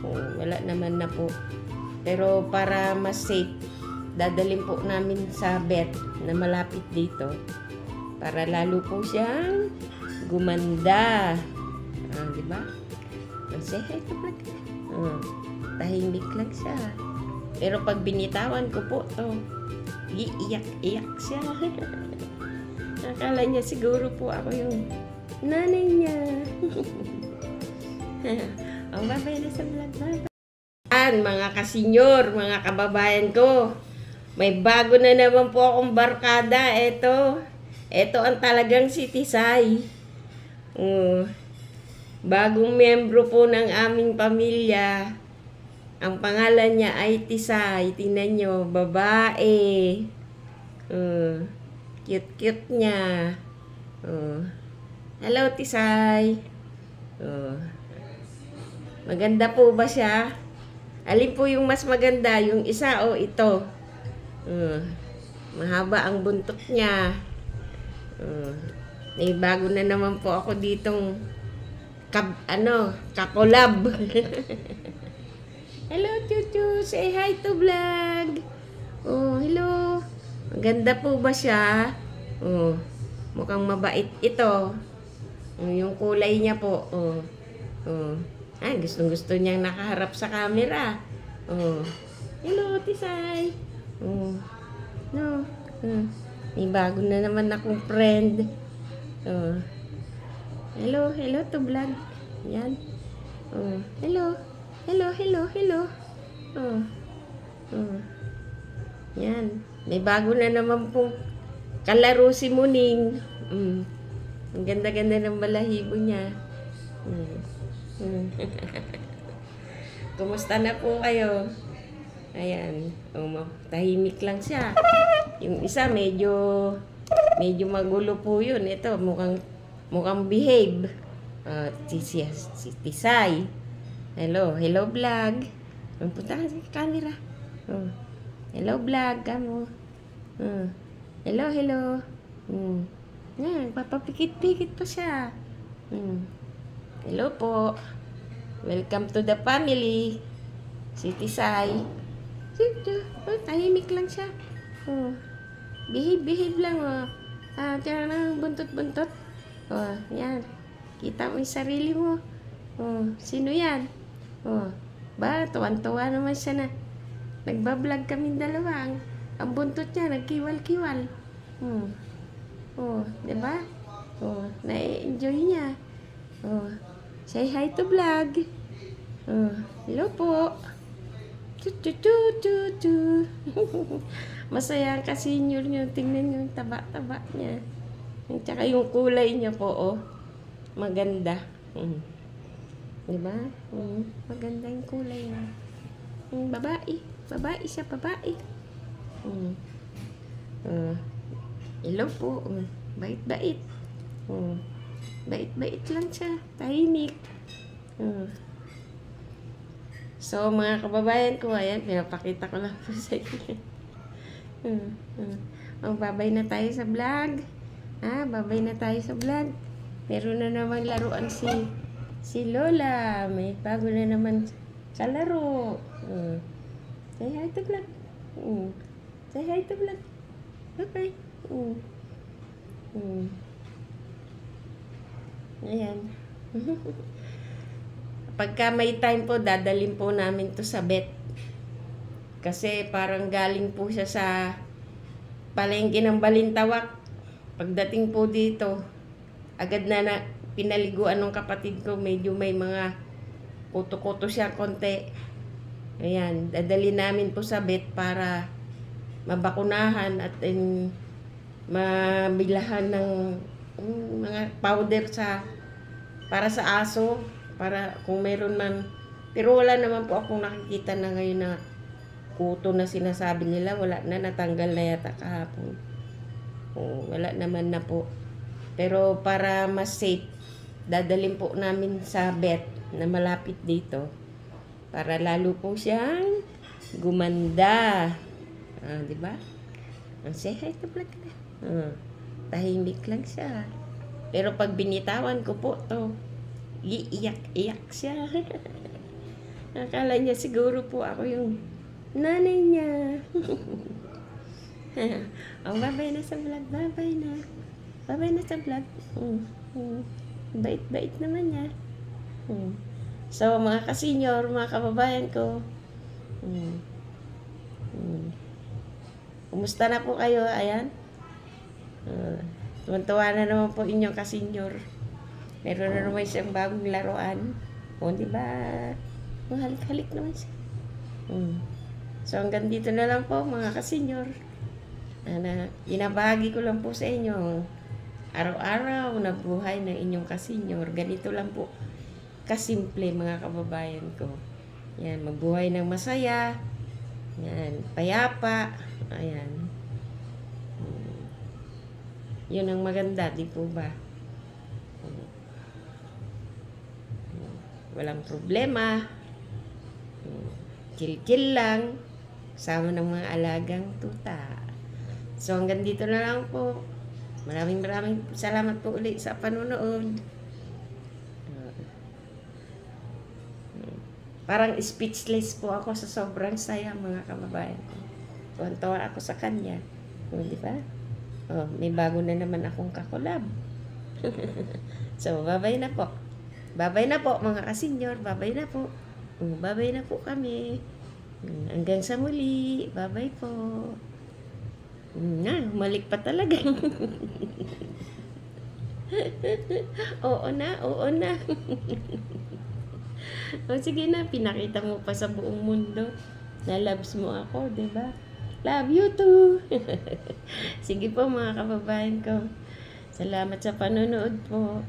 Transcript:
Wala naman na po. Pero para mas safe, dadalhin po namin sa vet na malapit dito para lalo po siyang gumanda. Di ba? Say hi to vlog. Tahimik lang siya. Pero pag binitawan ko po to, iiyak-iyak siya. Akala niya siguro po ako yung nanay niya. Ang babay na sa vlog. Mga kasenyor, mga kababayan ko, may bago na naman po akong barkada. Ito ang talagang si Tisay. Bagong miyembro po ng aming pamilya. Ang pangalan niya ay Tisay. Tingnan nyo, babae. Cute-cute niya. Hello, Tisay. Maganda po ba siya? Alin po yung mas maganda? Yung isa o ito? Mahaba ang buntot niya. May bago na naman po ako ditong kakolab. Hello, Chuchu. Say hi to vlog. Hello. Maganda po ba siya? Mukhang mabait ito. Yung kulay niya po. Gustong-gusto niyang nakaharap sa camera. Hello, Tisay. No. May bago na naman akong friend. Hello to vlog. Yan. Hello. Yan. May bago na naman pong kalaro si Muning. Ang ganda-ganda ng balahibo niya. Kumusta na po kayo? Ayan. Tahimik lang siya. Yung isa medyo magulo po yun. Ito mukhang behave. Si Tisay. Hello vlog. Punta ka sa camera. Hello vlog kamo. Hello. Papapikit-pikit pa siya. Hello po. Welcome to the family. Si Tisay. Tahimik lang siya. Behave lang. Tiyan na buntot-buntot. Yan. Kita mo yung sarili mo. Sino yan? Tuwan-tuwa naman siya na. Nagbablog kaming dalawa. Ang buntot niya, nagkiwal-kiwal. Diba? Na-enjoy niya. Say hi to vlog. Hello po. Masaya ang kasenyor niyo. Tingnan niyo yung taba-taba niya. Tsaka yung kulay niya po, maganda. Diba? Maganda yung kulay niya. Babae. Babae siya, babae. Hello po. Bait-bait. Bait-bait lang siya. Tahimik. So, mga kababayan ko, ayan, pinapakita ko lang po sa inyo. Babay na tayo sa vlog. Babay na tayo sa vlog. Meron na naman laruan si Lola. May bago na naman sa laro. Say hi to vlog. Say hi to vlog. Bye-bye. Ayan. Pagka may time po, dadalhin po namin to sa vet. Kasi parang galing po siya sa palengke ng Balintawak. Pagdating po dito, agad na pinaliguan ng kapatid ko. Medyo may mga kuto-kuto siya konti. Ayan, dadalhin namin po sa vet para mabakunahan at mabilahan ng mga powder para sa aso. Para kung meron man. Pero wala naman po akong nakikita na ngayon na kuto na sinasabi nila. Wala na, natanggal na yata kahapon. Wala naman na po. Pero para mas safe, dadalhin po namin sa vet na malapit dito. Para lalo po siyang gumanda. Diba? Say hi to vlog na. Tahimik lang siya. Pero pag binitawan ko po to, iiyak-iyak siya. Akala niya siguro po ako yung nanay niya. Oh, babay na sa vlog. Babay na. Babay na sa vlog. Bait-bait naman niya. So, mga kasenyor, mga kababayan ko, kumusta na po kayo? Ayan. Tuwan-tuwa na naman po inyong kasenyor. Meron na naman siyang bagong laruan. O, di ba? Halik-halik naman siya. So, hanggang dito na lang po, mga kasenyor. Inabahagi ko lang po sa inyo araw-araw na buhay ng inyong kasenyor. Ganito lang po kasimple, mga kababayan ko. Yan, magbuhay ng masaya. Yan, payapa. Ayan. Yun ang maganda, di po ba? Walang problema. Chill-chill lang. Kasama ng mga alagang tuta. So, hanggang dito na lang po. Maraming salamat po ulit sa panunood. Parang speechless po ako sa sobrang saya, mga kababayan ko. Tuwan-tuwa ako sa kanya. Di ba? May bago na naman akong kakolab. So, babay na po. Babay na po, mga kasenyor. Babay na po. Babay na po kami. Hanggang sa muli. Babay po. Humalik pa talaga. Oo na. O sige na, pinakita mo pa sa buong mundo na loves mo ako, di ba? Love you too. Sige po, mga kababayan ko. Salamat sa panonood po.